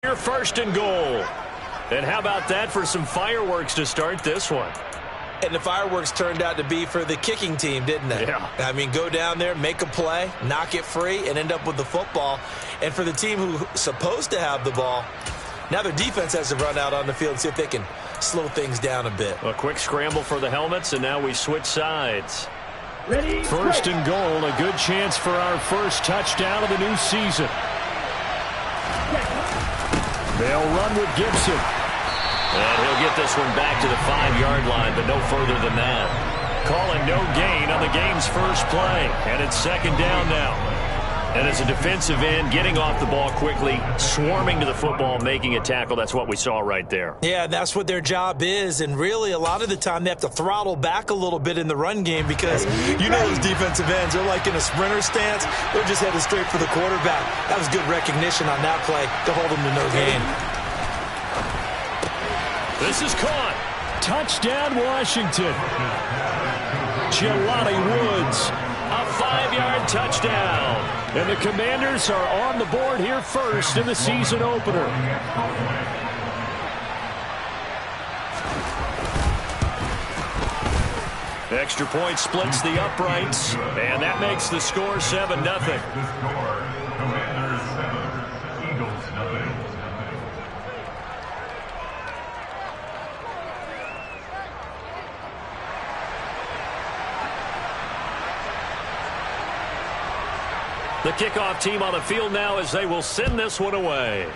Your first and goal. And how about that for some fireworks to start this one? And the fireworks turned out to be for the kicking team, didn't they? Yeah. I mean, go down there, make a play, knock it free, and end up with the football. And for the team who's supposed to have the ball, now their defense has to run out on the field and see if they can slow things down a bit. A quick scramble for the helmets, and now we switch sides. Ready, first and goal, a good chance for our first touchdown of the new season. They'll run with Gibson. And he'll get this one back to the 5-yard line, but no further than that. Calling no gain on the game's first play. And it's second down now. And as a defensive end, getting off the ball quickly, swarming to the football, making a tackle, that's what we saw right there. Yeah, that's what their job is. And really, a lot of the time, they have to throttle back a little bit in the run game because you know those defensive ends, they're like in a sprinter stance. They're just headed straight for the quarterback. That was good recognition on that play to hold them to no gain. This is caught. Touchdown, Washington. Jelani Woods, a 5-yard touchdown. And the Commanders are on the board here first in the season opener. Extra point splits the uprights, and that makes the score 7-0. Commanders 7, Eagles nothing. The kickoff team on the field now as they will send this one away.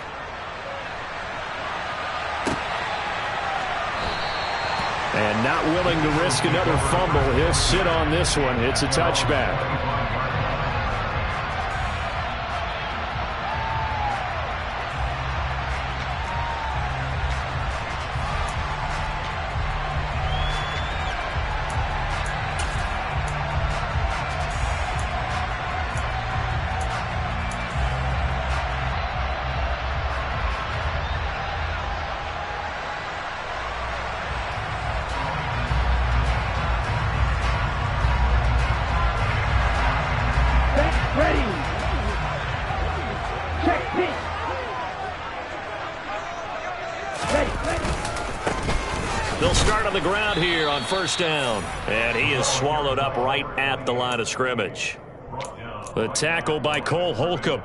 And not willing to risk another fumble. He'll sit on this one. It's a touchback. They'll start on the ground here on first down. And he is swallowed up right at the line of scrimmage. The tackle by Cole Holcomb.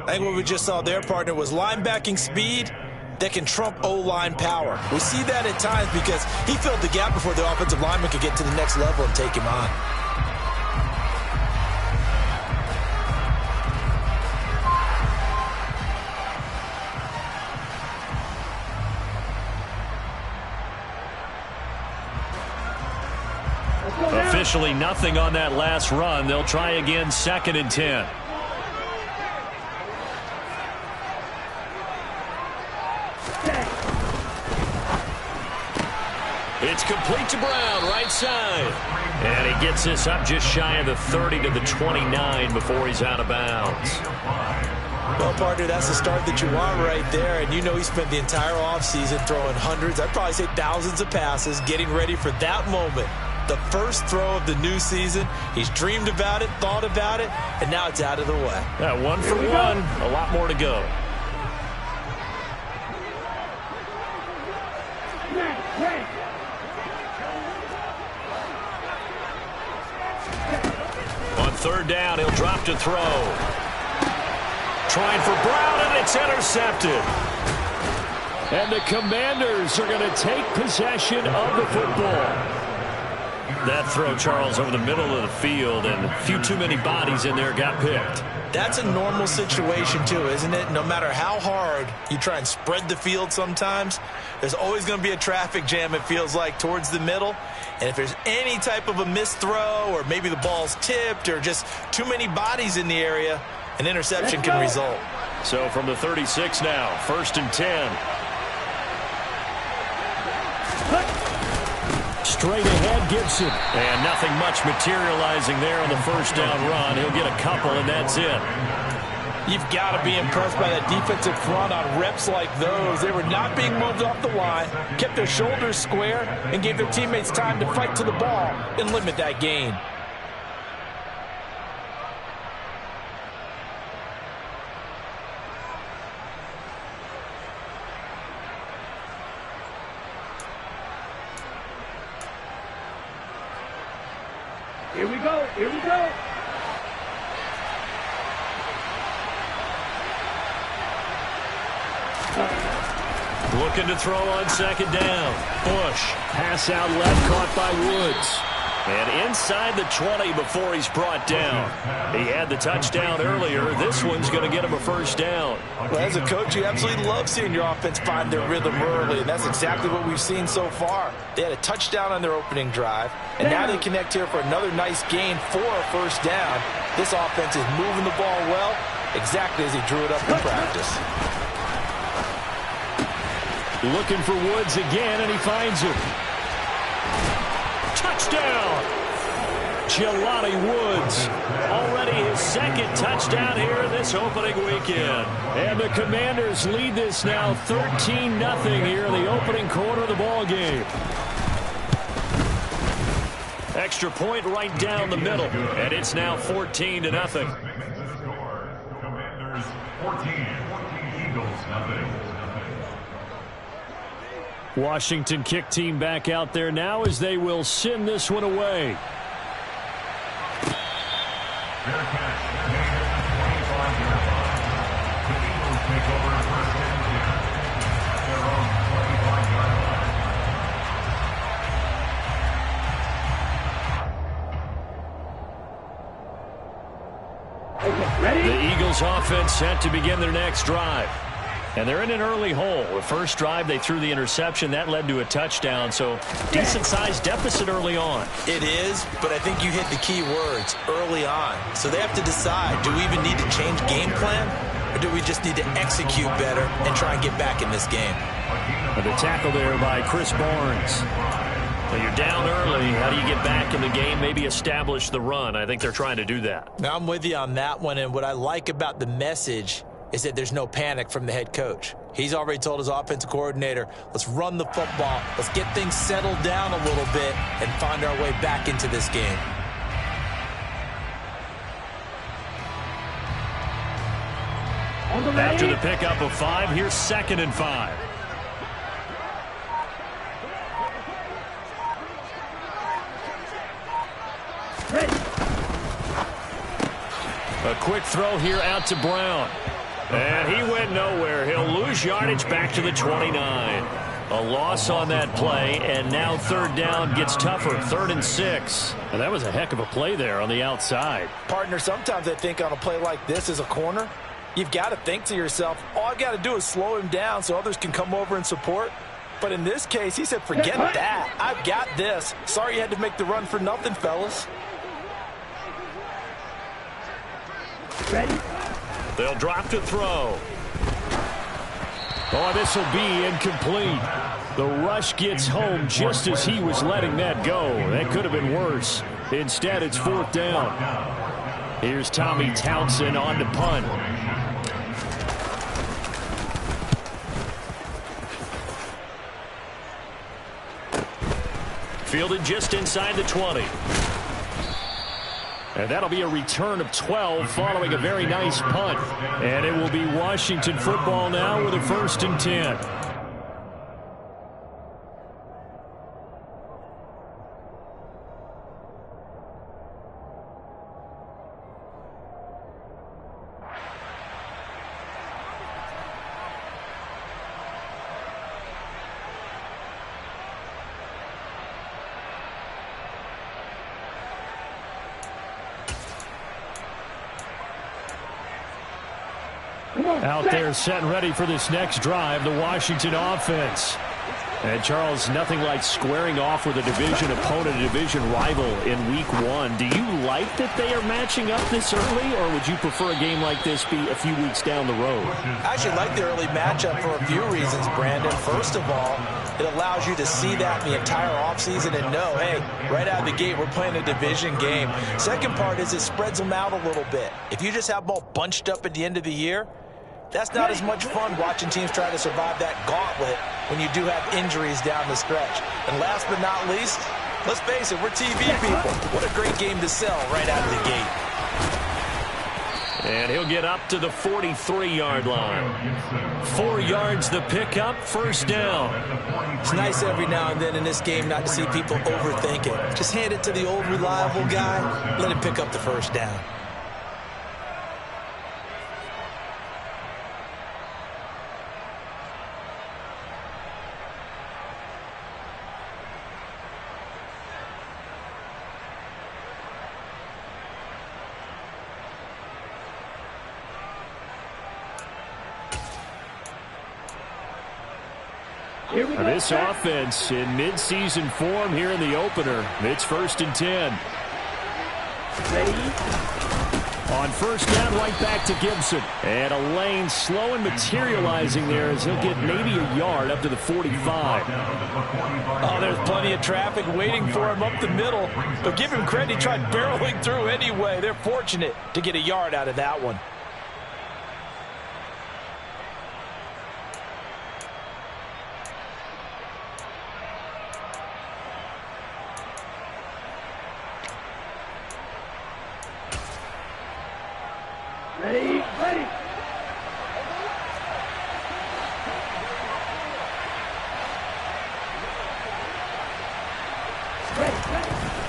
I think what we just saw there, partner, was linebacking speed that can trump O-line power. We see that at times because he filled the gap before the offensive lineman could get to the next level and take him on. Officially nothing on that last run. They'll try again, 2nd and 10. It's complete to Brown, right side. And he gets this up just shy of the 30 to the 29 before he's out of bounds. Well, partner, that's the start that you want right there. And you know he spent the entire offseason throwing hundreds, I'd probably say thousands of passes, getting ready for that moment. The first throw of the new season. He's dreamed about it, thought about it, and now it's out of the way. Yeah, 1 for 1. A lot more to go. On third down, he'll drop to throw. Trying for Brown, and it's intercepted. And the Commanders are going to take possession of the football. That throw, Charles, over the middle of the field, and a few too many bodies in there got picked. That's a normal situation, too, isn't it? No matter how hard you try and spread the field sometimes, there's always going to be a traffic jam, it feels like, towards the middle. And if there's any type of a missed throw or maybe the ball's tipped or just too many bodies in the area, an interception can result. So from the 36 now, 1st and 10. Straight ahead, Gibson. And nothing much materializing there on the first down run. He'll get a couple, and that's it. You've got to be impressed by that defensive front on reps like those. They were not being moved off the line, kept their shoulders square, and gave their teammates time to fight to the ball and limit that gain. Here we go. Here we go. Looking to throw on second down. Bush. Pass out left, caught by Woods. And inside the 20 before he's brought down. He had the touchdown earlier. This one's going to get him a first down. Well, as a coach, you absolutely love seeing your offense find their rhythm early, and that's exactly what we've seen so far. They had a touchdown on their opening drive, and now they connect here for another nice gain for a first down. This offense is moving the ball well, exactly as he drew it up in practice. Looking for Woods again, and he finds him. Touchdown! Jelani Woods. Already his second touchdown here this opening weekend. And the Commanders lead this now 13-0 here in the opening quarter of the ball game. Extra point right down the middle, and it's now 14-0. Commanders 14, Eagles nothing. Washington kick team back out there now as they will send this one away. Fair catch. Commanders 25-yard line. The Eagles take over first and 10 at their own 25-yard line. Okay, ready? The Eagles offense set to begin their next drive. And they're in an early hole. The first drive, they threw the interception. That led to a touchdown, so decent-sized deficit early on. It is, but I think you hit the key words, early on. So they have to decide, do we even need to change game plan, or do we just need to execute better and try and get back in this game? And the tackle there by Chris Barnes. Well, you're down early. How do you get back in the game, maybe establish the run? I think they're trying to do that. Now, I'm with you on that one, and what I like about the message is that there's no panic from the head coach. He's already told his offensive coordinator, let's run the football, let's get things settled down a little bit and find our way back into this game. After the pickup of 5, here's 2nd and 5. A quick throw here out to Brown. And he went nowhere. He'll lose yardage back to the 29. A loss on that play, and now third down gets tougher. 3rd and 6. And that was a heck of a play there on the outside. Partner, sometimes I think on a play like this as a corner, you've got to think to yourself, all I got to do is slow him down so others can come over and support. But in this case, he said, forget that. I've got this. Sorry you had to make the run for nothing, fellas. Ready? They'll drop to throw. Oh, this will be incomplete. The rush gets home just as he was letting that go. That could have been worse. Instead, it's 4th down. Here's Tommy Townsend on to punt. Fielded just inside the 20. And that'll be a return of 12 following a very nice punt. And it will be Washington football now with a 1st and 10. Out there set and ready for this next drive, the Washington offense. And Charles, nothing like squaring off with a division opponent, a division rival in week 1. Do you like that they are matching up this early, or would you prefer a game like this be a few weeks down the road? I actually like the early matchup for a few reasons, Brandon. First of all, it allows you to see that in the entire offseason and know, hey, right out of the gate, we're playing a division game. Second part is it spreads them out a little bit. If you just have them all bunched up at the end of the year, that's not as much fun watching teams try to survive that gauntlet when you do have injuries down the stretch. And last but not least, let's face it, we're TV people. What a great game to sell right out of the gate. And he'll get up to the 43-yard line. 4 yards the pickup, first down. It's nice every now and then in this game not to see people overthink it. Just hand it to the old reliable guy, let him pick up the first down. This offense in mid-season form here in the opener. It's 1st and 10. On first down, right back to Gibson. And a lane slow and materializing there as he'll get maybe a yard up to the 45. Oh, there's plenty of traffic waiting for him up the middle. But give him credit, he tried barreling through anyway. They're fortunate to get a yard out of that one. Ready.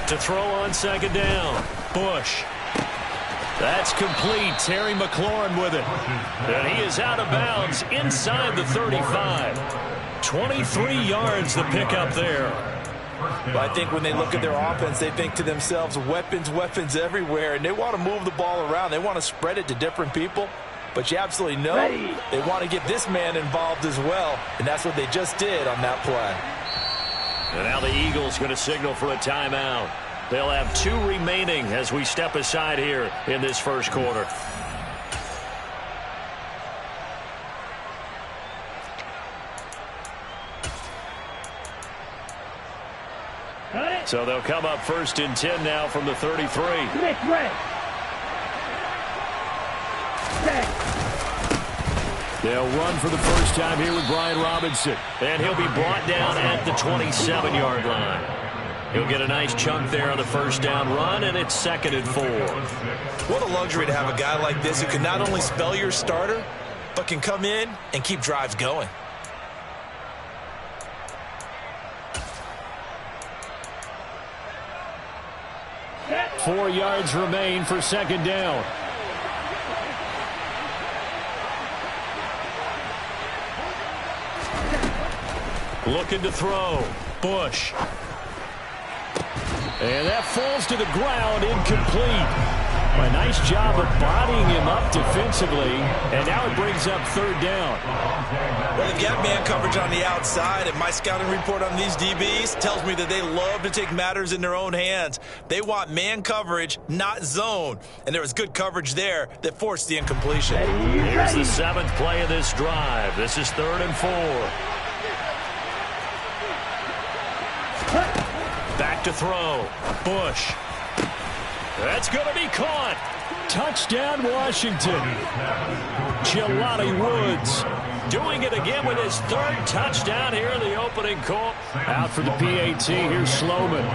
To throw on second down. Bush. That's complete. Terry McLaurin with it. And he is out of bounds inside the 35. 23 yards the pickup there. Well, I think when they look at their offense, they think to themselves, weapons everywhere, and they want to move the ball around. They want to spread it to different people, but you absolutely know they want to get this man involved as well, and that's what they just did on that play. And now the Eagles going to signal for a timeout. They'll have 2 remaining as we step aside here in this first quarter. So they'll come up 1st and 10 now from the 33. They'll run for the first time here with Brian Robinson. And he'll be brought down at the 27-yard line. He'll get a nice chunk there on the first down run, and it's 2nd and 4. What a luxury to have a guy like this who can not only spell your starter, but can come in and keep drives going. Four yards remain for second down. Looking to throw. Bush. And that falls to the ground, incomplete. A nice job of bodying him up defensively, and now it brings up 3rd down. Well, they've got man coverage on the outside, and my scouting report on these DBs tells me that they love to take matters in their own hands. They want man coverage, not zone, and there was good coverage there that forced the incompletion. Here's the 7th play of this drive. This is 3rd and 4. Back to throw. Bush. That's going to be caught. Touchdown, Washington. Jelani Woods doing it again with his 3rd touchdown here in the opening quarter. Out for the PAT. Here's Sloman.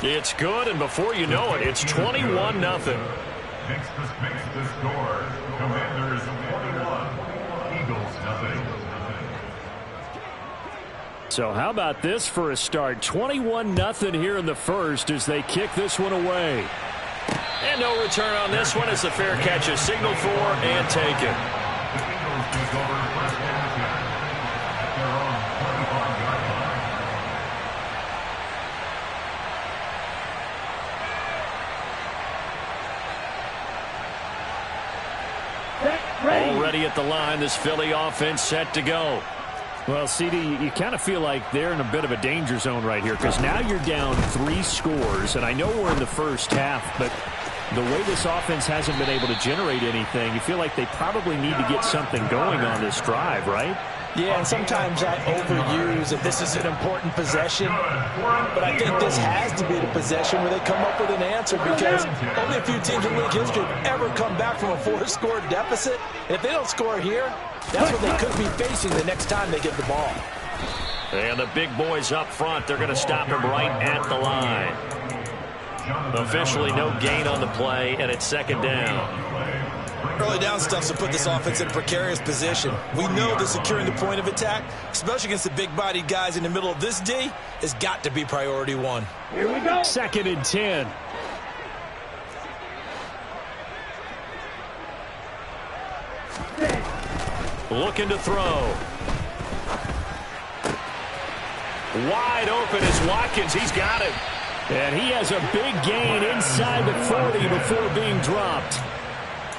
It's good, and before you know it, it's 21-0. Makes the score. Commanders 21, Eagles 0. So how about this for a start? 21-0 here in the first as they kick this one away. And no return on this one as the fair catch is signaled for and taken. The Eagles take over 1st and 10 at their own 25-yard line. Already at the line, this Philly offense set to go. Well, CD, you kind of feel like they're in a bit of a danger zone right here because now you're down 3 scores, and I know we're in the first half, but the way this offense hasn't been able to generate anything, you feel like they probably need to get something going on this drive, right? Yeah, and sometimes I overuse that this is an important possession, but I think this has to be the possession where they come up with an answer because only a few teams in league history have ever come back from a 4-score deficit. And if they don't score here, that's what they could be facing the next time they get the ball. And the big boys up front, they're going to stop him right at the line. Officially no gain on the play, and it's second down. Early down stuff to put this offense in a precarious position. We know that securing the point of attack, especially against the big-bodied guys in the middle of this D, has got to be priority one. Here we go. Second and 10. Looking to throw. Wide open is Watkins. He's got it. And he has a big gain inside the 40 before being dropped.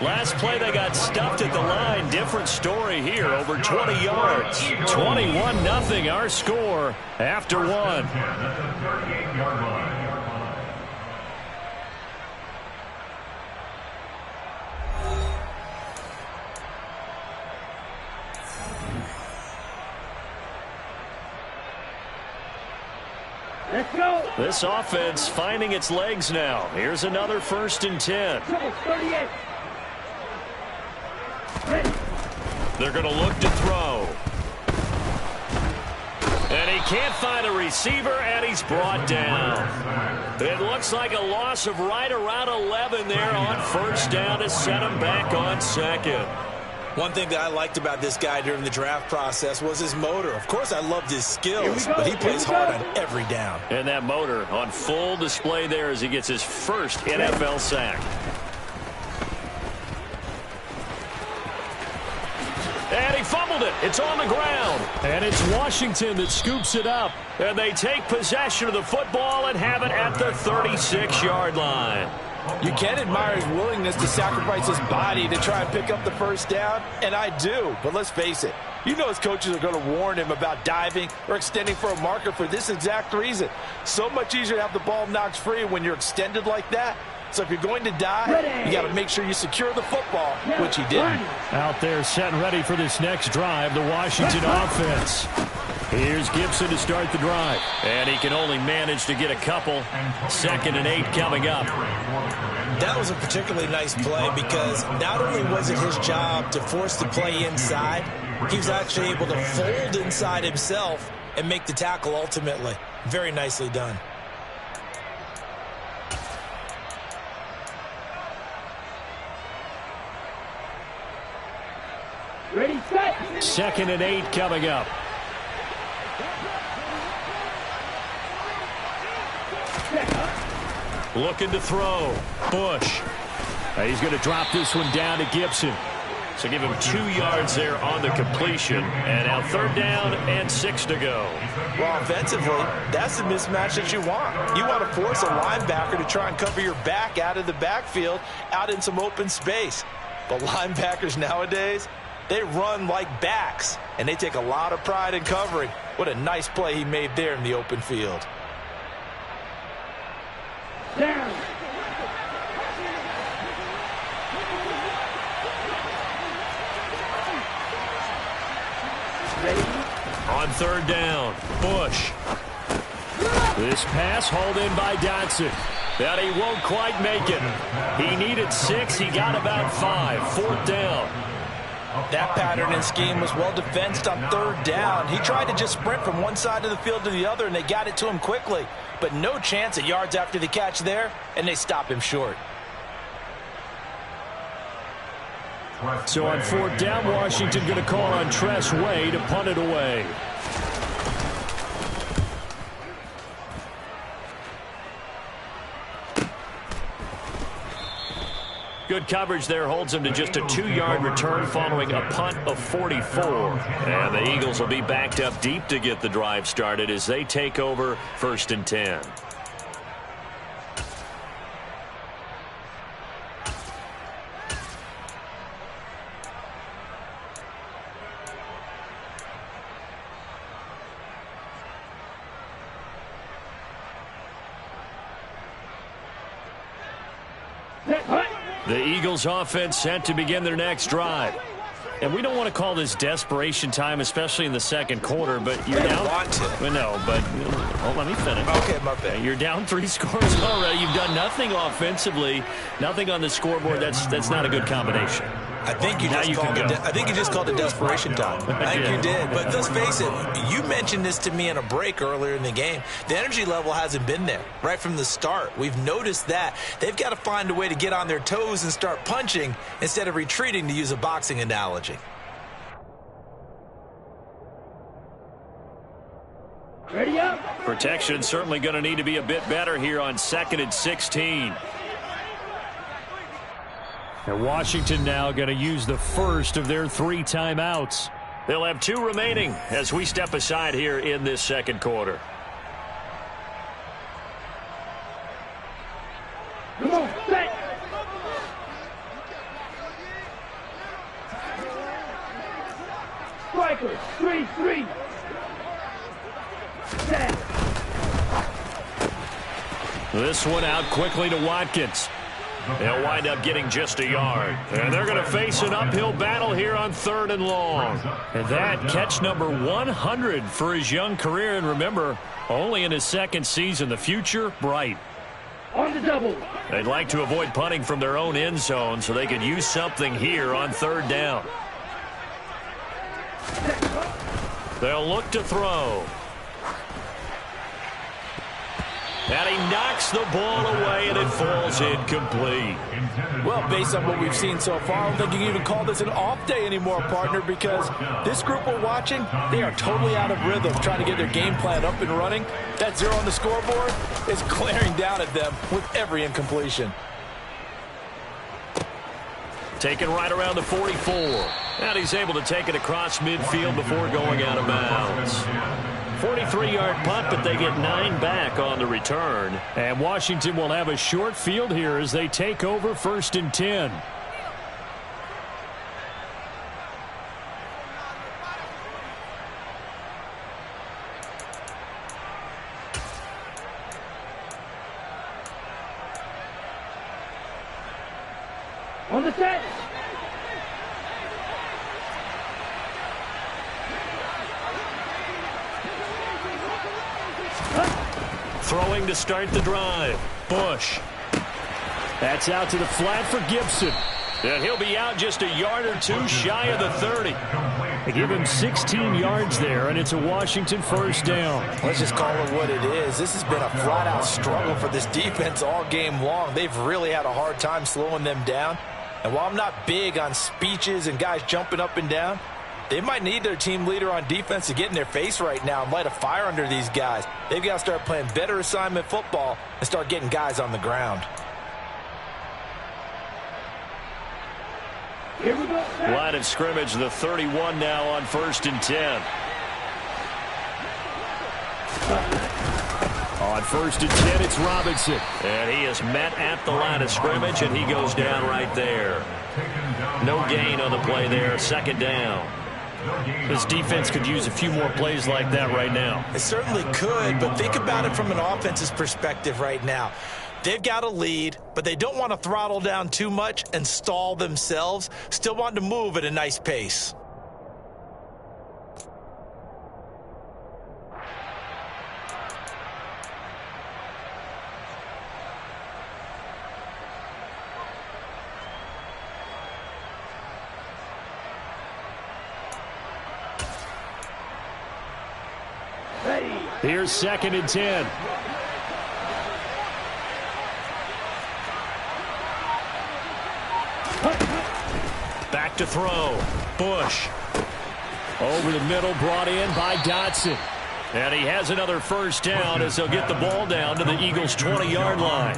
Last play they got stuffed at the line. Different story here. Over 20 yards. 21-0 our score after one. Let's go. This offense finding its legs now. Here's another 1st and 10. 38. Ready. They're going to look to throw. And he can't find a receiver, and he's brought down. It looks like a loss of right around 11 there on 1st down to set him back on 2nd. One thing that I liked about this guy during the draft process was his motor. Of course, I loved his skills, but he plays hard on every down. And that motor on full display there as he gets his first NFL sack. And he fumbled it. It's on the ground. And it's Washington that scoops it up. And they take possession of the football and have it at the 36-yard line. You can admire his willingness to sacrifice his body to try and pick up the 1st down, and I do. But let's face it, you know his coaches are going to warn him about diving or extending for a marker for this exact reason. So much easier to have the ball knocked free when you're extended like that. So if you're going to dive, you got to make sure you secure the football, which he didn't. Out there set and ready for this next drive, the Washington offense. Here's Gibson to start the drive. And he can only manage to get a couple. 2nd and 8 coming up. That was a particularly nice play because not only was it his job to force the play inside, he was actually able to fold inside himself and make the tackle ultimately. Very nicely done. Ready, set. 2nd and 8 coming up. Looking to throw. Bush. He's going to drop this one down to Gibson. So give him 2 yards there on the completion. And now 3rd down and 6 to go. Well, offensively, that's the mismatch that you want. You want to force a linebacker to try and cover your back out of the backfield, out in some open space. But linebackers nowadays, they run like backs, and they take a lot of pride in covering. What a nice play he made there in the open field. Down. Ready. On 3rd down, Bush. This pass hauled in by Dotson. That he won't quite make it. He needed 6. He got about 5. 4th down. That pattern and scheme was well defensed on 3rd down. He tried to just sprint from one side of the field to the other, and they got it to him quickly. But no chance at yards after the catch there, and they stop him short. So on 4th down, Washington going to call on Tress Way to punt it away. Good coverage there holds him to just a 2-yard return following a punt of 44. And the Eagles will be backed up deep to get the drive started as they take over 1st and 10. The Eagles offense set to begin their next drive. And we don't want to call this desperation time, especially in the 2nd quarter, but you're down. Want to. Well, no, but let me finish. Okay, my bad. You're down 3 scores already. You've done nothing offensively, nothing on the scoreboard. That's not a good combination. I think you just called it desperation time. I think you did. But let's face it, you mentioned this to me in a break earlier in the game. The energy level hasn't been there right from the start. We've noticed that. They've got to find a way to get on their toes and start punching instead of retreating, to use a boxing analogy. Ready up. Protection certainly going to need to be a bit better here on 2nd and 16. And Washington now going to use the first of their 3 timeouts. They'll have 2 remaining as we step aside here in this second quarter. Come on, set. Striker, 3-3. Set. This one out quickly to Watkins. They'll wind up getting just a yard. And they're going to face an uphill battle here on 3rd and long. And that catch number 100 for his young career. And remember, only in his 2nd season. The future, bright. On the double. They'd like to avoid punting from their own end zone so they could use something here on 3rd down. They'll look to throw. And he knocks the ball away, and it falls incomplete. Well, based on what we've seen so far, I don't think you can even call this an off day anymore, partner, because this group we're watching, they are totally out of rhythm, trying to get their game plan up and running. That 0 on the scoreboard is glaring down at them with every incompletion. Taken right around the 44. And he's able to take it across midfield before going out of bounds. 43-yard punt, but they get 9 back on the return. And Washington will have a short field here as they take over 1st and 10. On the set. Throwing to start the drive. Bush. That's out to the flat for Gibson. And he'll be out just a yard or 2 shy of the 30. They give him 16 yards there, and it's a Washington 1st down. Let's just call it what it is. This has been a flat-out struggle for this defense all game long. They've really had a hard time slowing them down. And while I'm not big on speeches and guys jumping up and down, they might need their team leader on defense to get in their face right now and light a fire under these guys. They've got to start playing better assignment football and start getting guys on the ground. Here we go. Line of scrimmage, the 31 now on 1st and 10. On 1st and 10, it's Robinson. And he is met at the line of scrimmage, and he goes down right there. No gain on the play there, 2nd down. This defense could use a few more plays like that right now. It certainly could, but think about it from an offense's perspective right now. They've got a lead, but they don't want to throttle down too much and stall themselves. Still want to move at a nice pace. Here's 2nd and 10. Back to throw. Bush. Over the middle, brought in by Dotson. And he has another 1st down as they'll get the ball down to the Eagles' 20-yard line.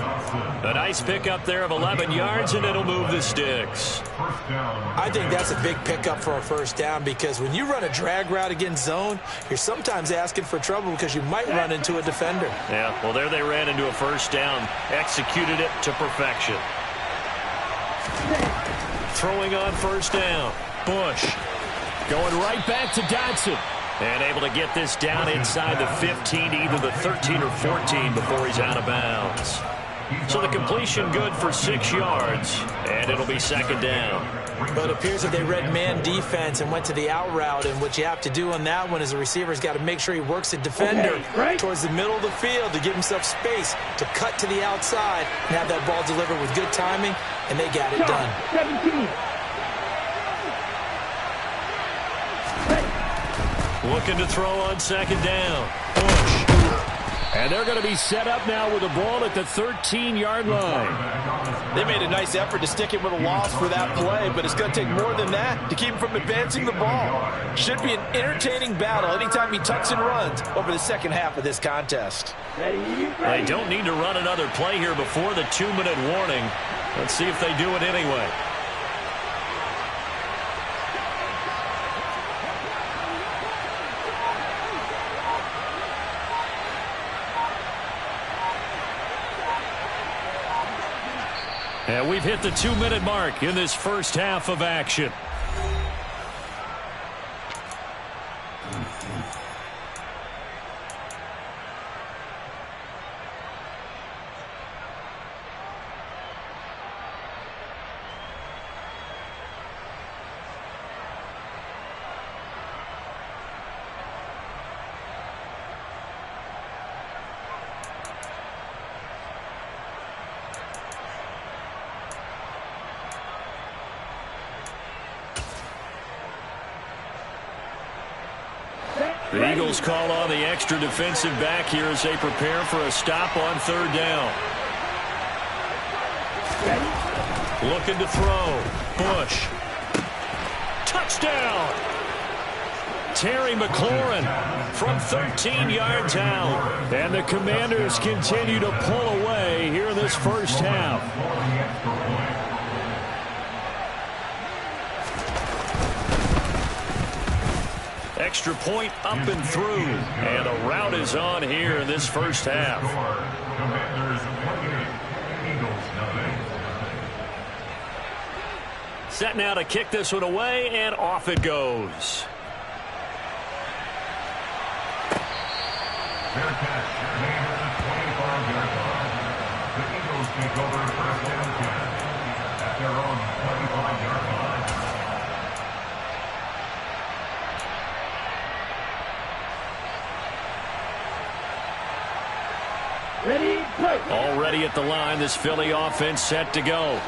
A nice pickup there of 11 yards, and it'll move the sticks. I think that's a big pickup for a 1st down because when you run a drag route against zone, you're sometimes asking for trouble because you might run into a defender. Yeah, well, there they ran into a 1st down, executed it to perfection. Throwing on 1st down. Bush. Going right back to Dotson. And able to get this down inside the 15, either the 13 or 14 before he's out of bounds. So the completion good for 6 yards, and it'll be 2nd down. But it appears that they read man defense and went to the out route, and what you have to do on that one is the receiver's got to make sure he works the defender towards the middle of the field to give himself space to cut to the outside and have that ball delivered with good timing, and they got it done. 17. Looking to throw on second down. Bush. And they're going to be set up now with the ball at the 13-yard line. They made a nice effort to stick him with a loss for that play, but it's going to take more than that to keep him from advancing the ball. Should be an entertaining battle anytime he tucks and runs over the second half of this contest. They don't need to run another play here before the 2-minute warning. Let's see if they do it anyway. And we've hit the 2-minute mark in this first half of action. The Eagles call on the extra defensive back here as they prepare for a stop on third down. Looking to throw. Bush. Touchdown! Terry McLaurin from 13 yards out. And the Commanders continue to pull away here in this first half. Extra point up and through. And a rout is on here in this first half. Set now to kick this one away, and off it goes. Fair catch made at the 25-yard line. The Eagles take over first and 10 at their own 25-yard line. Ready, play. Already at the line, this Philly offense set to go.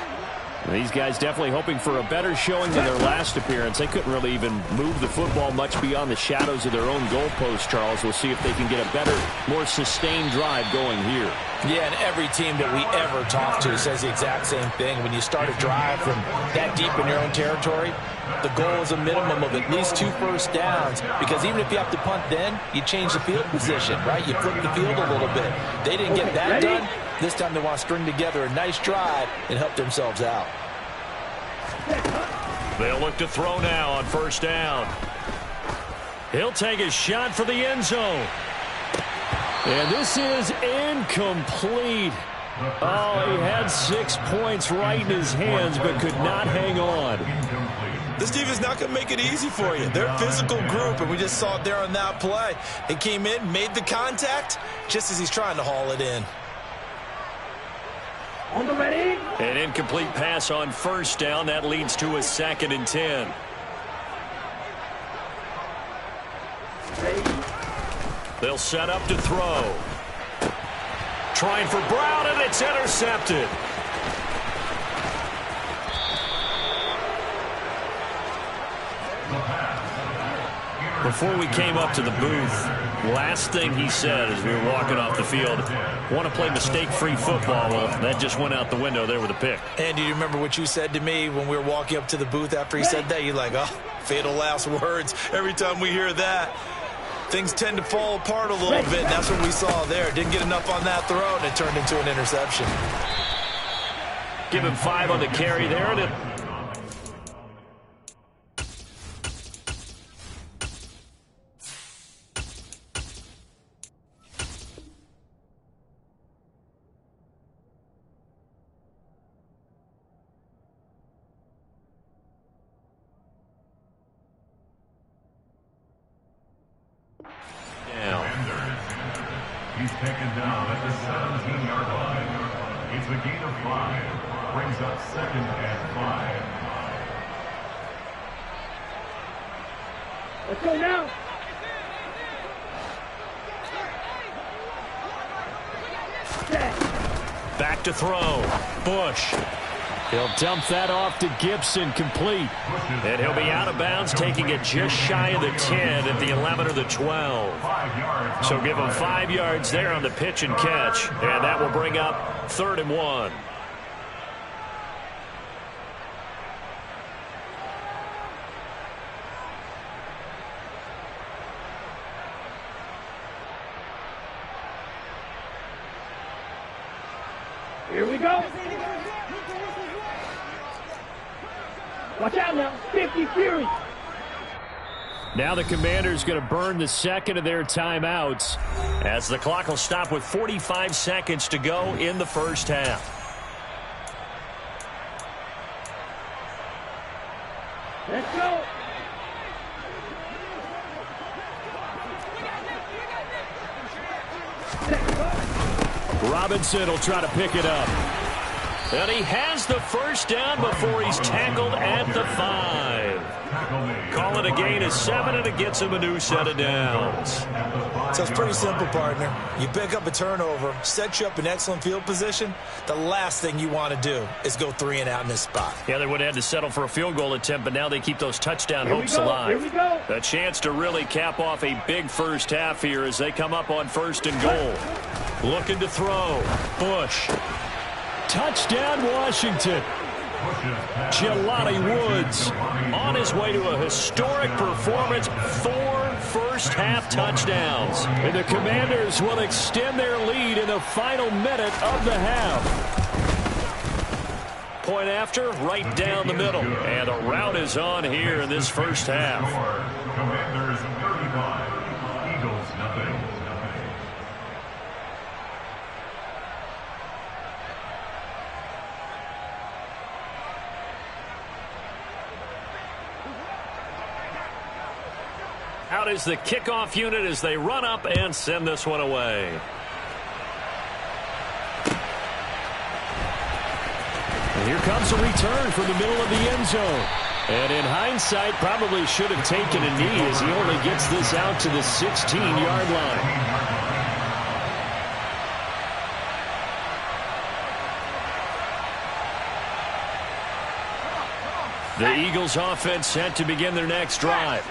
These guys definitely hoping for a better showing than their last appearance. They couldn't really even move the football much beyond the shadows of their own goalpost, Charles. We'll see if they can get a better, more sustained drive going here. Yeah, and every team that we ever talk to says the exact same thing. When you start a drive from that deep in your own territory, the goal is a minimum of at least 2 first downs, because even if you have to punt then, you change the field position, right? You flip the field a little bit. They didn't get that done. This time they want to string together a nice drive and help themselves out. They'll look to throw now on first down. He'll take a shot for the end zone. And this is incomplete. Oh, he had 6 points right in his hands, but could not hang on. This defense is not going to make it easy for you. They're a physical group, and we just saw it there on that play. He came in, made the contact, just as he's trying to haul it in. On the ready. An incomplete pass on first down. That leads to a 2nd and 10. They'll set up to throw. Trying for Brown, and it's intercepted. Before we came up to the booth, last thing he said as we were walking off the field, want to play mistake-free football. Well, that just went out the window there with a pick. And do you remember what you said to me when we were walking up to the booth after he said that? You're like, oh, fatal last words. Every time we hear that, things tend to fall apart a little bit, and that's what we saw there. Didn't get enough on that throw, and it turned into an interception. Give him 5 on the carry there, and it... He's taken down at the 17-yard line. It's a gain of 5. Brings up 2nd and 5. Let's go now. Back to throw. Bush. He'll dump that off to Gibson, complete. And he'll be out of bounds, taking it just shy of the 10 at the 11 or the 12. So give him 5 yards there on the pitch and catch. And that will bring up 3rd and 1. Here we go. Watch out now. 50 Fury. Now the Commanders going to burn the second of their timeouts as the clock will stop with 45 seconds to go in the first half. Let's go. Robinson will try to pick it up. And he has the first down before he's tackled at the 5. Call it a gain of 7, and it gets him a new set of downs. So it's pretty simple, partner. You pick up a turnover, set you up in excellent field position. The last thing you want to do is go 3 and out in this spot. Yeah, they would have had to settle for a field goal attempt, but now they keep those touchdown hopes alive. Here we go. A chance to really cap off a big first half here as they come up on 1st and goal. Looking to throw. Bush. Touchdown, Washington. Jelani Woods on his way to a historic performance. 4 first-half touchdowns. And the Commanders will extend their lead in the final minute of the half. Point after, right down the middle. And a rout is on here in this first half. Commanders 35, Eagles nothing. Out is the kickoff unit as they run up and send this one away. And here comes a return from the middle of the end zone. And in hindsight, probably should have taken a knee as he only gets this out to the 16-yard line. The Eagles offense set to begin their next drive.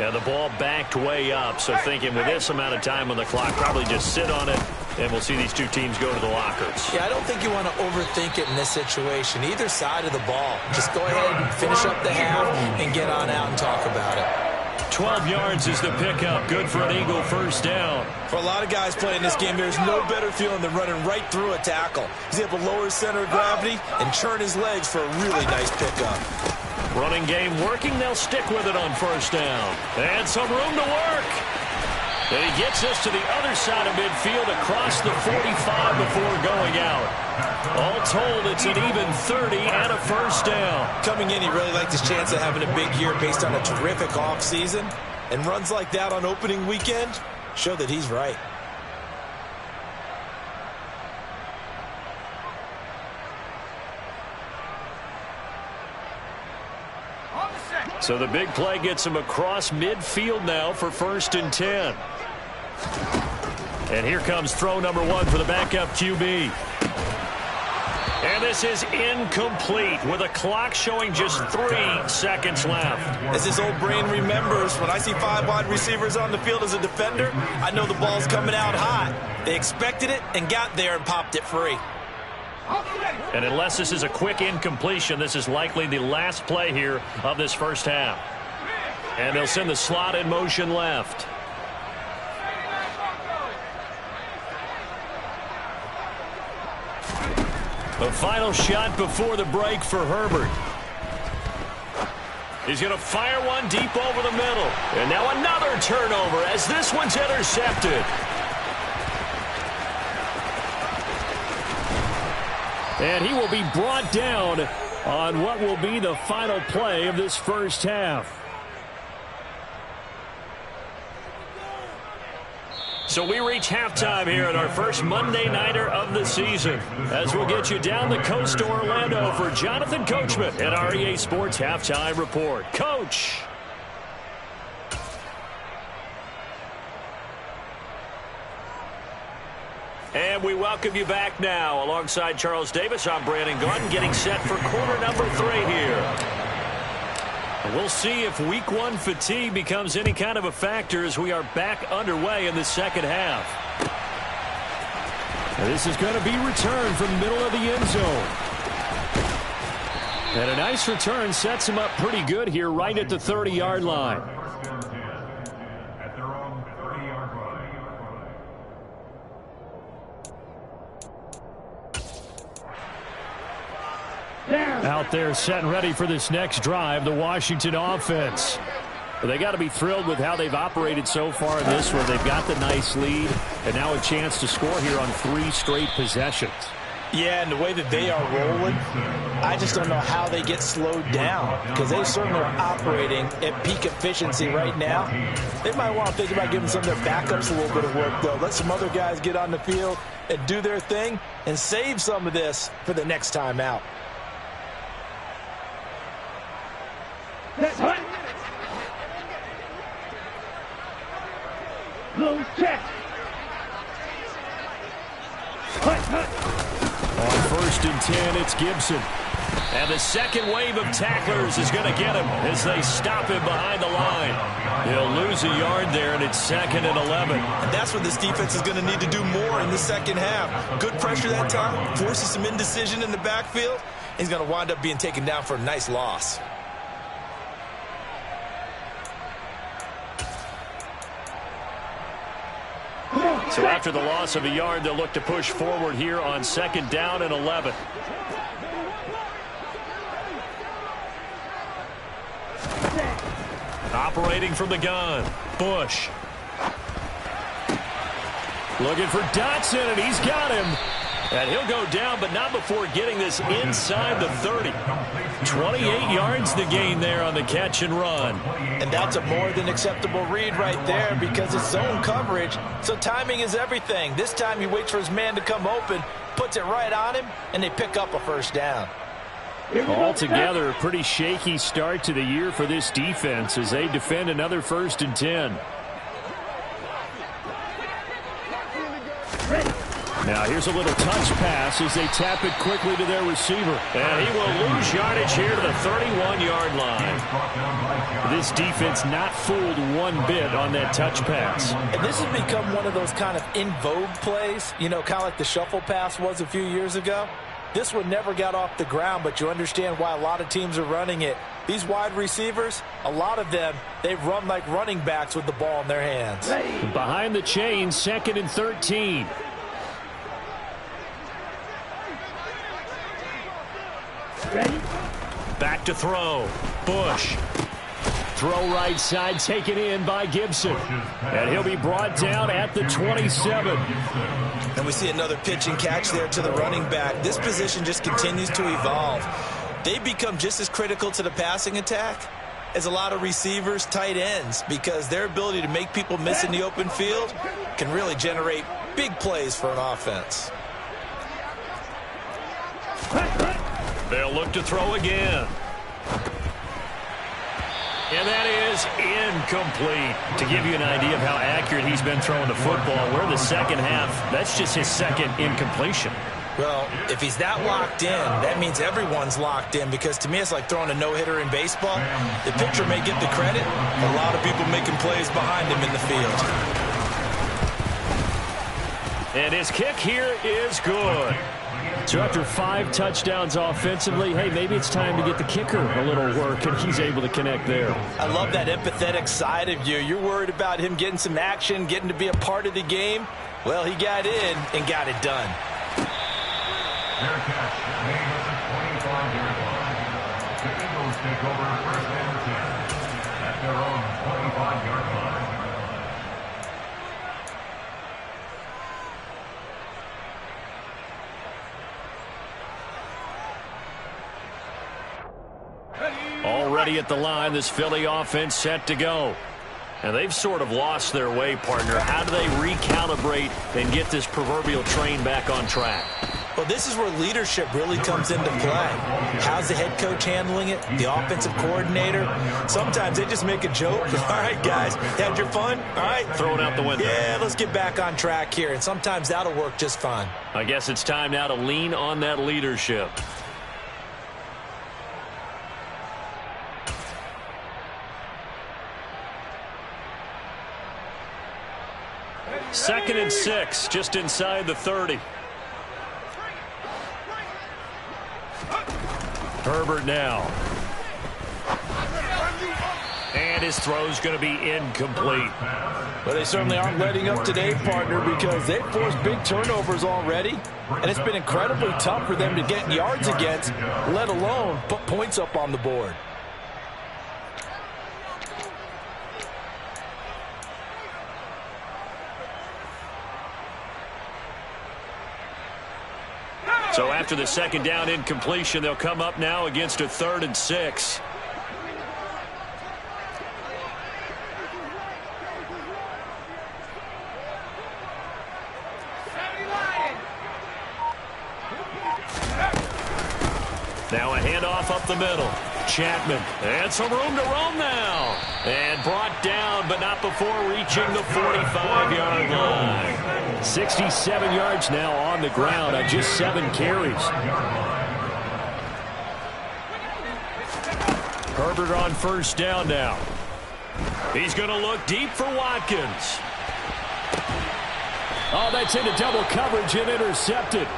And the ball backed way up, so thinking with this amount of time on the clock, probably just sit on it, and we'll see these two teams go to the lockers. Yeah, I don't think you want to overthink it in this situation. Either side of the ball. Just go ahead and finish up the half and get on out and talk about it. 12 yards is the pickup. Good for an Eagle first down. For a lot of guys playing this game, there's no better feeling than running right through a tackle. He's able to lower his center of gravity and churn his legs for a really nice pickup. Running game working. They'll stick with it on first down. And some room to work. And he gets us to the other side of midfield across the 45 before going out. All told, it's an even 30 and a first down. Coming in, he really liked his chance of having a big year based on a terrific offseason. And runs like that on opening weekend show that he's right. So the big play gets him across midfield now for 1st and 10. And here comes throw number 1 for the backup QB. And this is incomplete with a clock showing just 3 seconds left. As his old brain remembers, when I see 5 wide receivers on the field as a defender, I know the ball's coming out hot. They expected it and got there and popped it free. And unless this is a quick incompletion, this is likely the last play here of this first half. And they'll send the slot in motion left. A final shot before the break for Herbert. He's going to fire one deep over the middle. And now another turnover as this one's intercepted. And he will be brought down on what will be the final play of this first half. So we reach halftime here at our first Monday Nighter of the season, as we'll get you down the coast to Orlando for Jonathan Coachman at our EA Sports Halftime Report. Coach. And we welcome you back now. Alongside Charles Davis, I'm Brandon Gordon, getting set for quarter number 3 here. And we'll see if week 1 fatigue becomes any kind of a factor as we are back underway in the second half. And this is going to be returned from the middle of the end zone. And a nice return sets him up pretty good here right at the 30-yard line. Out there set and ready for this next drive, the Washington offense. Well, they got to be thrilled with how they've operated so far in this one. They've got the nice lead, and now a chance to score here on 3 straight possessions. Yeah, and the way that they are rolling, I just don't know how they get slowed down, because they certainly are operating at peak efficiency right now. They might want to think about giving some of their backups a little bit of work, though. Let some other guys get on the field and do their thing and save some of this for the next time out. Close check. On 1st and 10, it's Gibson. And the second wave of tacklers is going to get him as they stop him behind the line. He'll lose a yard there, and it's 2nd and 11. And that's what this defense is going to need to do more in the second half. Good pressure that time, forces some indecision in the backfield. He's going to wind up being taken down for a nice loss. So after the loss of a yard, they'll look to push forward here on 2nd down and 11. Operating from the gun, Bush. Looking for Dotson, and he's got him. And he'll go down, but not before getting this inside the 30. 28 yards to gain there on the catch and run. And that's a more than acceptable read right there because it's zone coverage, so timing is everything. This time he waits for his man to come open, puts it right on him, and they pick up a 1st down. Altogether, a pretty shaky start to the year for this defense as they defend another 1st and 10. Now here's a little touch pass as they tap it quickly to their receiver. And he will lose yardage here to the 31-yard line. This defense not fooled one bit on that touch pass. And this has become one of those kind of in vogue plays, you know, kind of like the shuffle pass was a few years ago. This one never got off the ground, but you understand why a lot of teams are running it. These wide receivers, a lot of them, they run like running backs with the ball in their hands. Behind the chain, 2nd and 13. Ready? Back to throw. Bush. Throw right side taken in by Gibson. And he'll be brought down at the 27. And we see another pitch and catch there to the running back. This position just continues to evolve. They become just as critical to the passing attack as a lot of receivers, tight ends, because their ability to make people miss in the open field can really generate big plays for an offense. They'll look to throw again. And that is incomplete. To give you an idea of how accurate he's been throwing the football, we're in the second half. That's just his 2nd incompletion. Well, if he's that locked in, that means everyone's locked in, because to me it's like throwing a no-hitter in baseball. The pitcher may get the credit, a lot of people making plays behind him in the field. And his kick here is good. So after 5 touchdowns offensively, hey, maybe it's time to get the kicker a little work, and he's able to connect there. I love that empathetic side of you. You're worried about him getting some action, getting to be a part of the game. Well, he got in and got it done. Their catch made at the 25-yard line. The Eagles take over 1st and 10 at their own 25-yard line. Already at the line, this Philly offense set to go. And they've sort of lost their way, partner. How do they recalibrate and get this proverbial train back on track? Well, Well, this is where leadership really comes into play. How's the head coach handling it? The offensive coordinator? Sometimes they just make a joke. All right, guys, had your fun? All right. Throw it out the window. Yeah, let's get back on track here. And sometimes that'll work just fine. I guess it's time now to lean on that leadership. Second and 6, just inside the 30. Herbert now. And his throw's going to be incomplete. Well, they certainly aren't letting up today, partner, because they've forced big turnovers already. And it's been incredibly tough for them to get yards against, let alone put points up on the board. So after the second down incompletion, they'll come up now against a 3rd and 6. Now a handoff up the middle. Chapman, and some room to roam now. And brought down, but not before reaching the 45-yard line. 67 yards now on the ground on just 7 carries. Herbert on first down now. He's going to look deep for Watkins. Oh, that's into double coverage and intercepted.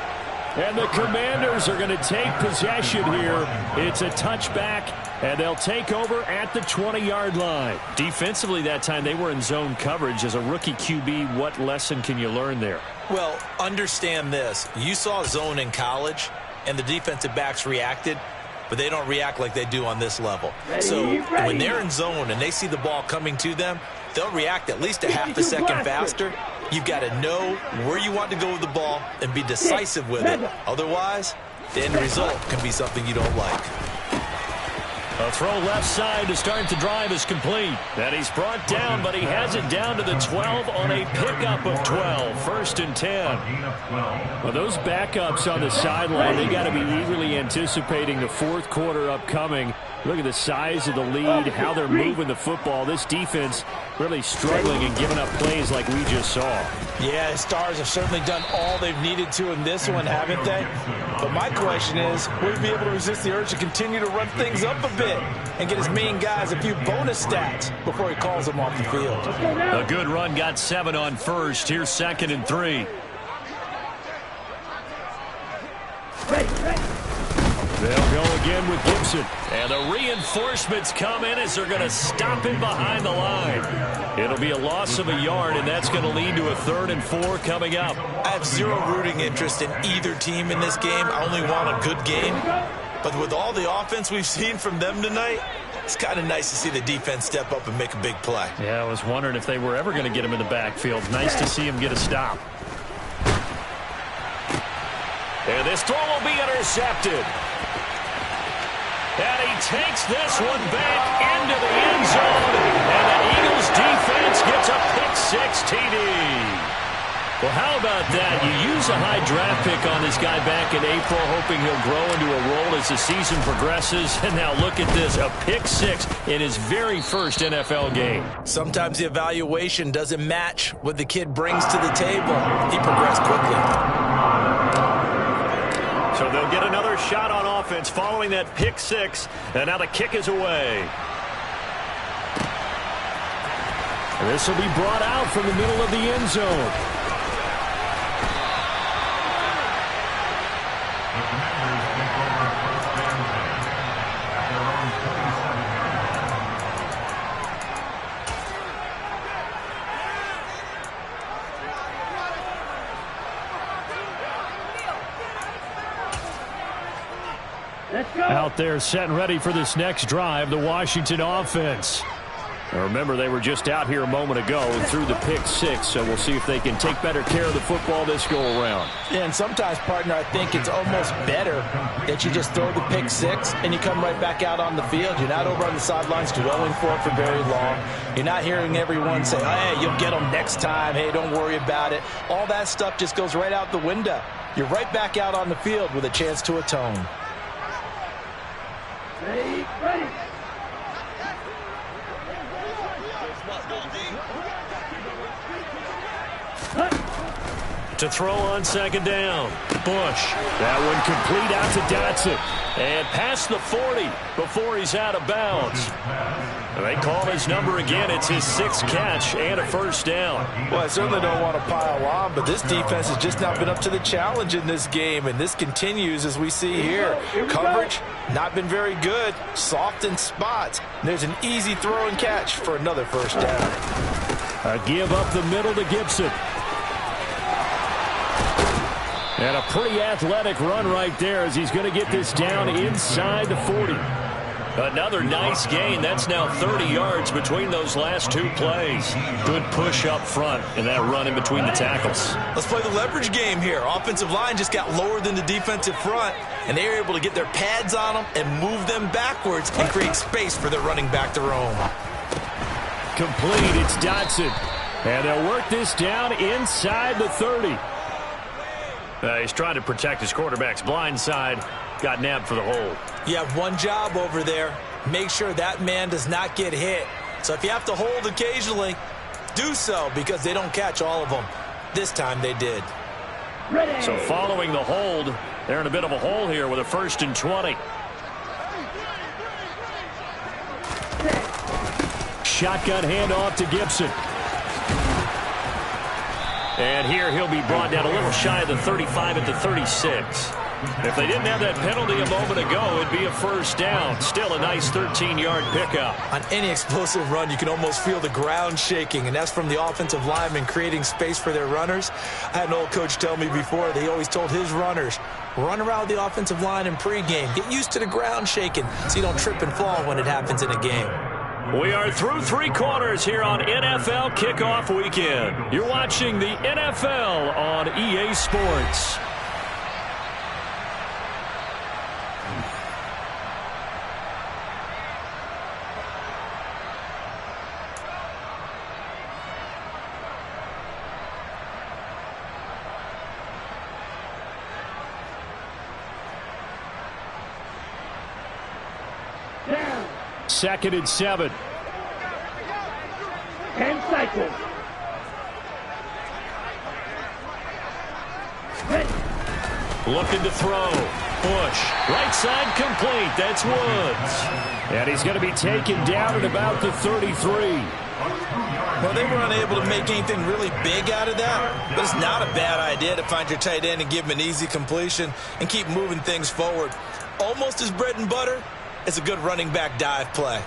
And the Commanders are going to take possession here. It's a touchback, and they'll take over at the 20-yard line. Defensively that time, they were in zone coverage. As a rookie QB, what lesson can you learn there? Well, understand this. You saw zone in college, and the defensive backs reacted, but they don't react like they do on this level. So when they're in zone and they see the ball coming to them, they'll react at least a half a second faster. You've got to know where you want to go with the ball and be decisive with it. Otherwise, the end result can be something you don't like. A throw left side to start the drive is complete. And he's brought down, but he has it down to the 12 on a pickup of 12. 1st and 10. Well, those backups on the sideline, they got to be eagerly anticipating the 4th quarter upcoming. Look at the size of the lead, how they're moving the football. This defense really struggling and giving up plays like we just saw. Yeah, the Stars have certainly done all they've needed to in this one, haven't they? But my question is, will he be able to resist the urge to continue to run things up a bit and get his main guys a few bonus stats before he calls them off the field? A good run, got 7 on first. Here's 2nd and 3. They'll go again with Gibson. And the reinforcements come in as they're going to stop him behind the line. It'll be a loss of a yard, and that's going to lead to a 3rd and 4 coming up. I have zero rooting interest in either team in this game. I only want a good game. But with all the offense we've seen from them tonight, it's kind of nice to see the defense step up and make a big play. Yeah, I was wondering if they were ever going to get him in the backfield. Nice to see him get a stop. And this throw will be intercepted. And he takes this one back into the end zone. And the Eagles defense gets a pick-6 TD. Well, how about that? You use a high draft pick on this guy back in April, hoping he'll grow into a role as the season progresses. And now look at this, a pick-6 in his very first NFL game. Sometimes the evaluation doesn't match what the kid brings to the table. He progressed quickly. So they'll get another shot on offense following that pick-6. And now the kick is away. And this will be brought out from the middle of the end zone. Out there set and ready for this next drive, the Washington offense. Now remember, they were just out here a moment ago and threw the pick-6, so we'll see if they can take better care of the football this go-around. Yeah, and sometimes, partner, I think it's almost better that you just throw the pick-6 and you come right back out on the field. You're not over on the sidelines dwelling for it for very long. You're not hearing everyone say, hey, you'll get them next time. Hey, don't worry about it. All that stuff just goes right out the window. you're right back out on the field with a chance to atone. Ready. To throw on second down. Bush. That one complete out to Dotson. And past the 40 before he's out of bounds. They call his number again. It's his 6th catch and a first down. Well, I certainly don't want to pile on, but this defense has just not been up to the challenge in this game, and this continues as we see here. Coverage, not been very good. Soft in spots. There's an easy throw and catch for another first down. A give up the middle to Gibson. And a pretty athletic run right there as he's going to get this down inside the 40. Another nice gain. That's now 30 yards between those last 2 plays. Good push up front and that run in between the tackles. Let's play the leverage game here. Offensive line just got lower than the defensive front, and they were able to get their pads on them and move them backwards and create space for their running back to roam. Complete. It's Dotson. And they'll work this down inside the 30. He's trying to protect his quarterback's blind side. Got nabbed for the hold. You have one job over there. Make sure that man does not get hit. So if you have to hold occasionally, do so because they don't catch all of them. This time they did. Ready. So following the hold, they're in a bit of a hole here with a 1st and 20. Shotgun handoff to Gibson. And here he'll be brought down a little shy of the 35 at the 36. If they didn't have that penalty a moment ago, it'd be a first down. Still a nice 13-yard pickup. On any explosive run, you can almost feel the ground shaking, and that's from the offensive linemen creating space for their runners. I had an old coach tell me before, they always told his runners, run around the offensive line in pregame. Get used to the ground shaking so you don't trip and fall when it happens in a game. We are through 3 quarters here on NFL Kickoff Weekend. You're watching the NFL on EA Sports. Down. 2nd and 7. 10 cycles. Ready. Looking to throw. Bush. Right side complete. That's Woods. And he's going to be taken down at about the 33. Well, they were unable to make anything really big out of that, but it's not a bad idea to find your tight end and give him an easy completion and keep moving things forward. Almost his bread and butter. It's a good running back dive play.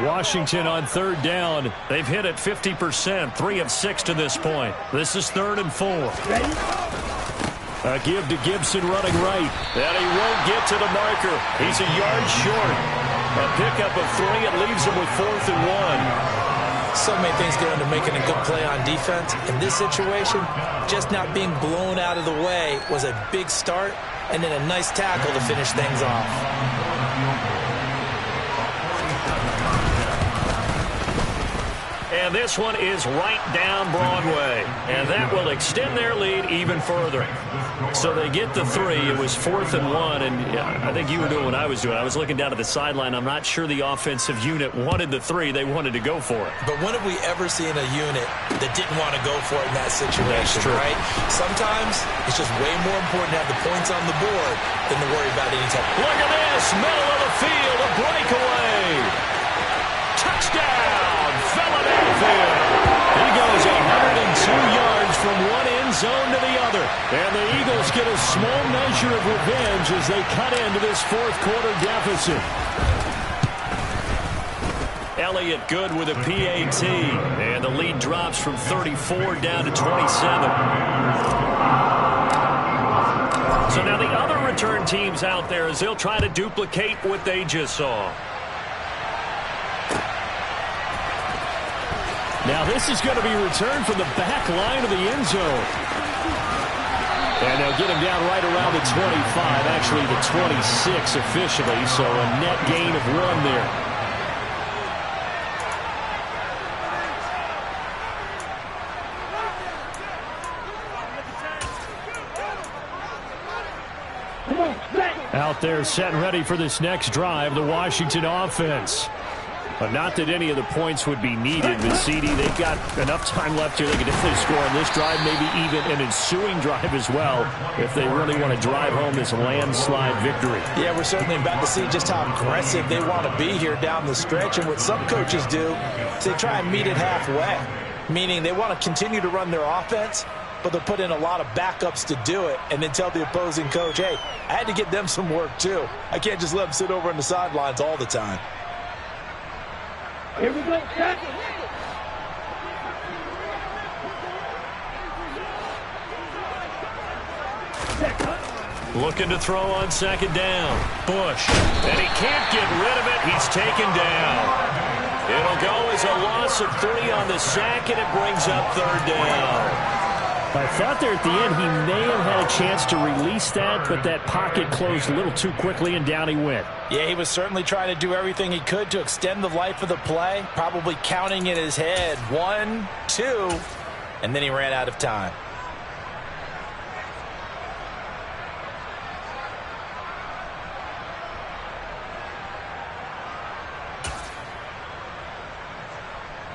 Washington on 3rd down. They've hit at 50%, 3 of 6 to this point. This is 3rd and 4. Ready. A give to Gibson running right. And he won't get to the marker. He's a yard short. A pickup of 3. It leaves him with 4th and 1. So many things go into making a good play on defense. In this situation, just not being blown out of the way was a big start, and then a nice tackle to finish things off. And this one is right down Broadway. And that will extend their lead even further. So they get the 3. It was 4th and 1. And I think you were doing what I was doing. I was looking down at the sideline. I'm not sure the offensive unit wanted the 3. They wanted to go for it. But when have we ever seen a unit that didn't want to go for it in that situation, right? Sometimes it's just way more important to have the points on the board than to worry about any type of... Look at this. Middle of the field. A breakaway. Touchdown. Philadelphia. He goes 102 yards from one end zone to the other. And the Eagles get a small measure of revenge as they cut into this 4th quarter deficit. Elliott good with a PAT. And the lead drops from 34 down to 27. So now the other return teams out there as they'll try to duplicate what they just saw. Now this is going to be returned from the back line of the end zone. And they'll get him down right around the 25, actually the 26 officially, so a net gain of 1 there. Out there set and ready for this next drive, the Washington offense. But not that any of the points would be needed, but CD, they've got enough time left here. They can definitely score on this drive, maybe even an ensuing drive as well, if they really want to drive home this landslide victory. Yeah, we're certainly about to see just how aggressive they want to be here down the stretch. And what some coaches do is they try and meet it halfway, meaning they want to continue to run their offense, but they'll put in a lot of backups to do it and then tell the opposing coach, hey, I had to get them some work too. I can't just let them sit over on the sidelines all the time. Here we go, set. Looking to throw on second down. Bush. And he can't get rid of it. He's taken down. It'll go as a loss of 3 on the sack, and it brings up third down. I thought there at the end he may have had a chance to release that, but that pocket closed a little too quickly, and down he went. Yeah, he was certainly trying to do everything he could to extend the life of the play, probably counting in his head 1, 2, and then he ran out of time.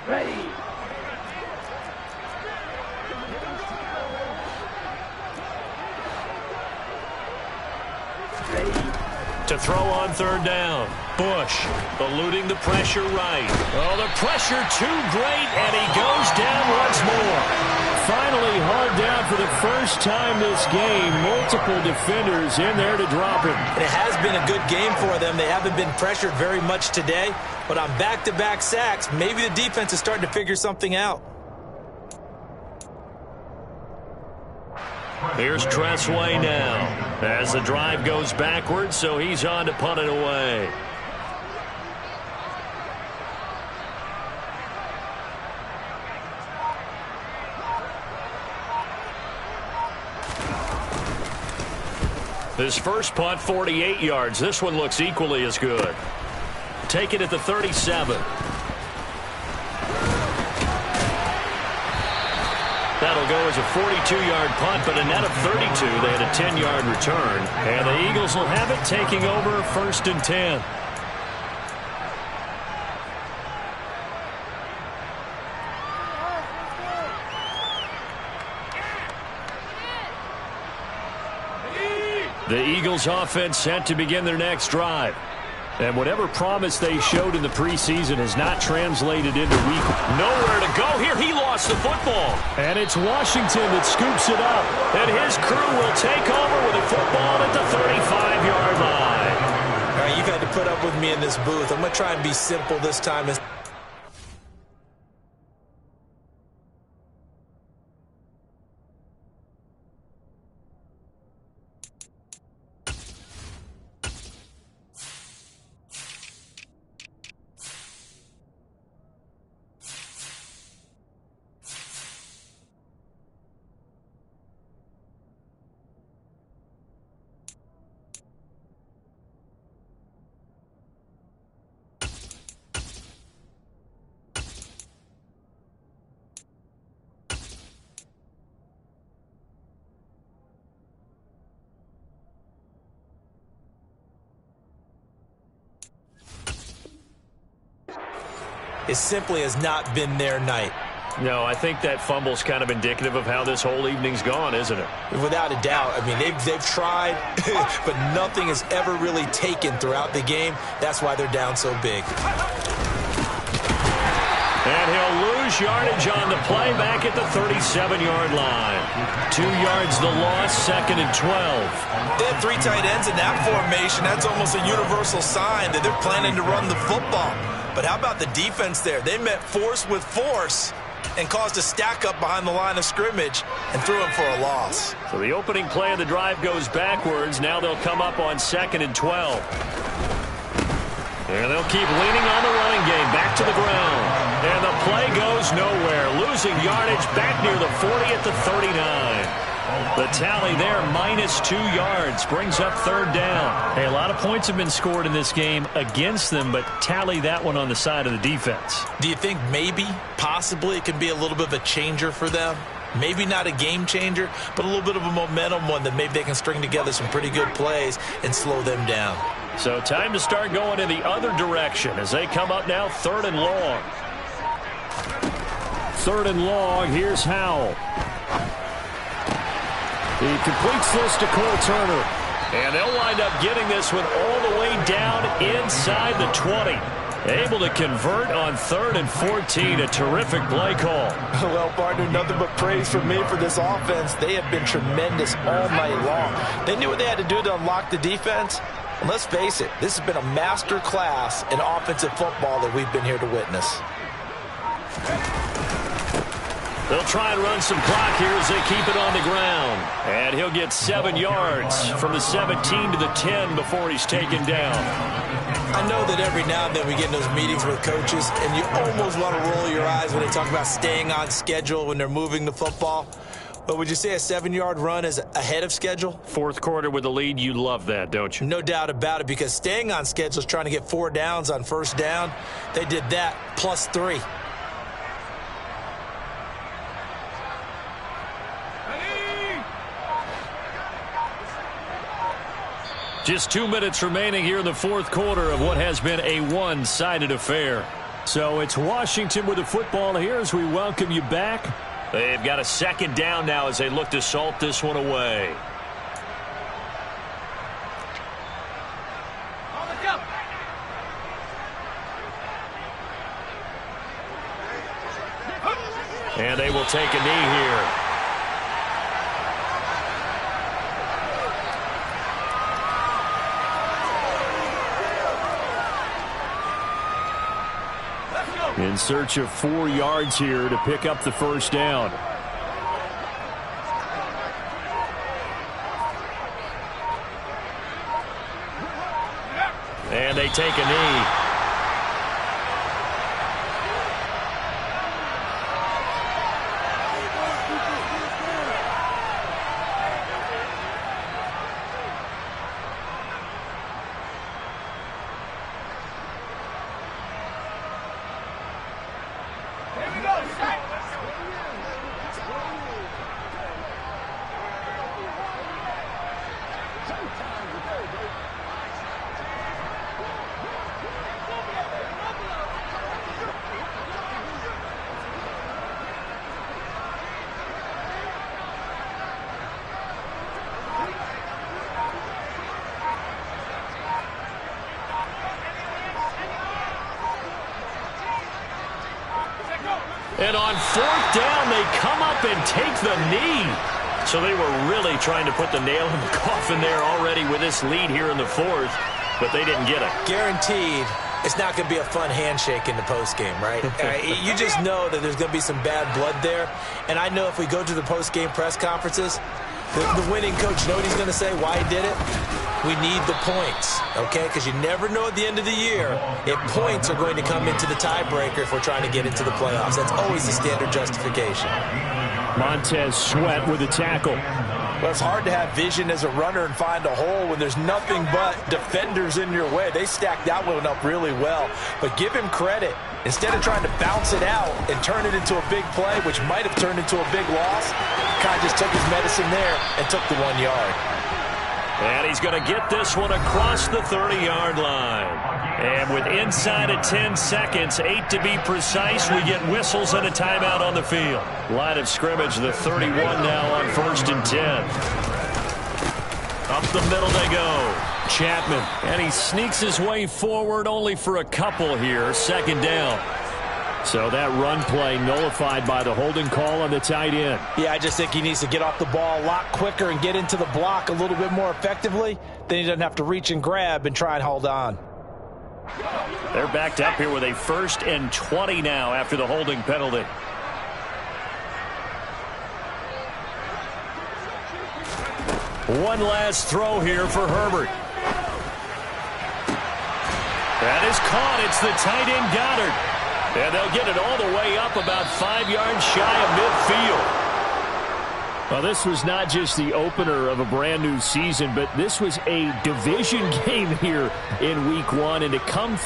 Ready. To throw on third down. Bush eluding the pressure right. Oh, the pressure too great, and he goes down once more. Finally hauled down for the first time this game. Multiple defenders in there to drop him. It has been a good game for them. They haven't been pressured very much today, but on back-to-back sacks, maybe the defense is starting to figure something out. Here's Tressway now as the drive goes backwards, so he's on to punt it away. His first punt, 48 yards. This one looks equally as good. Take it at the 37. That'll go as a 42-yard punt, but a net of 32. They had a 10-yard return. And the Eagles will have it, taking over 1st and 10. The Eagles offense set to begin their next drive. And whatever promise they showed in the preseason has not translated into week. Nowhere to go here. He lost the football. And it's Washington that scoops it up. And his crew will take over with the football at the 35-yard line. All right, you've had to put up with me in this booth. I'm going to try and be simple this time. It simply has not been their night. No, I think that fumble's kind of indicative of how this whole evening's gone, isn't it? Without a doubt. I mean, they've tried, but nothing has ever really taken throughout the game. That's why they're down so big. And he'll lose yardage on the play back at the 37-yard line. 2 yards the loss, 2nd and 12. They had 3 tight ends in that formation. That's almost a universal sign that they're planning to run the football. But how about the defense there? They met force with force and caused a stack up behind the line of scrimmage and threw him for a loss. So the opening play of the drive goes backwards. Now they'll come up on 2nd and 12. And they'll keep leaning on the running game back to the ground. And the play goes nowhere. Losing yardage back near the 40 at the 39. The tally there, -2 yards, brings up 3rd down. Hey, a lot of points have been scored in this game against them, but tally that one on the side of the defense. Do you think maybe, possibly, it could be a little bit of a changer for them? Maybe not a game changer, but a little bit of a momentum one that maybe they can string together some pretty good plays and slow them down. So time to start going in the other direction as they come up now 3rd and long. 3rd and long, here's Howell. He completes this to Cole Turner. And they'll wind up getting this one all the way down inside the 20. Able to convert on 3rd and 14. A terrific play call. Well, partner, nothing but praise for me for this offense. They have been tremendous all night long. They knew what they had to do to unlock the defense. And let's face it, this has been a master class in offensive football that we've been here to witness. They'll try and run some clock here as they keep it on the ground. And he'll get 7 yards from the 17 to the 10 before he's taken down. I know that every now and then we get in those meetings with coaches, and you almost want to roll your eyes when they talk about staying on schedule when they're moving the football. But would you say a 7-yard run is ahead of schedule? 4th quarter with the lead, you love that, don't you? No doubt about it, because staying on schedule is trying to get 4 downs on 1st down. They did that plus 3. Just 2 minutes remaining here in the 4th quarter of what has been a one-sided affair. So it's Washington with the football here as we welcome you back. They've got a 2nd down now as they look to salt this one away. And they will take a knee here. In search of 4 yards here to pick up the 1st down. And they take a knee. And on 4th down, they come up and take the knee. So they were really trying to put the nail in the coffin there already with this lead here in the 4th, but they didn't get it. Guaranteed, it's not going to be a fun handshake in the postgame, right? You just know that there's going to be some bad blood there. And I know if we go to the postgame press conferences, the winning coach, you know what he's going to say, why he did it? We need the points, okay? Because you never know at the end of the year if points are going to come into the tiebreaker if we're trying to get into the playoffs. That's always the standard justification. Montez Sweat with a tackle. Well, it's hard to have vision as a runner and find a hole when there's nothing but defenders in your way. They stacked that one up really well. But give him credit. Instead of trying to bounce it out and turn it into a big play, which might have turned into a big loss, Kai just took his medicine there and took the 1 yard. And he's going to get this one across the 30-yard line. And with inside of 10 seconds, 8 to be precise, we get whistles and a timeout on the field. Line of scrimmage, the 31 now on 1st and 10. Up the middle they go. Chapman, and he sneaks his way forward only for a couple here. 2nd down. So that run play nullified by the holding call on the tight end. Yeah, I just think he needs to get off the ball a lot quicker and get into the block a little bit more effectively. Then he doesn't have to reach and grab and try and hold on. They're backed up here with a 1st and 20 now after the holding penalty. One last throw here for Herbert. That is caught. It's the tight end Goddard. And they'll get it all the way up about 5 yards shy of midfield. Well, this was not just the opener of a brand new season, but this was a division game here in week 1. And to come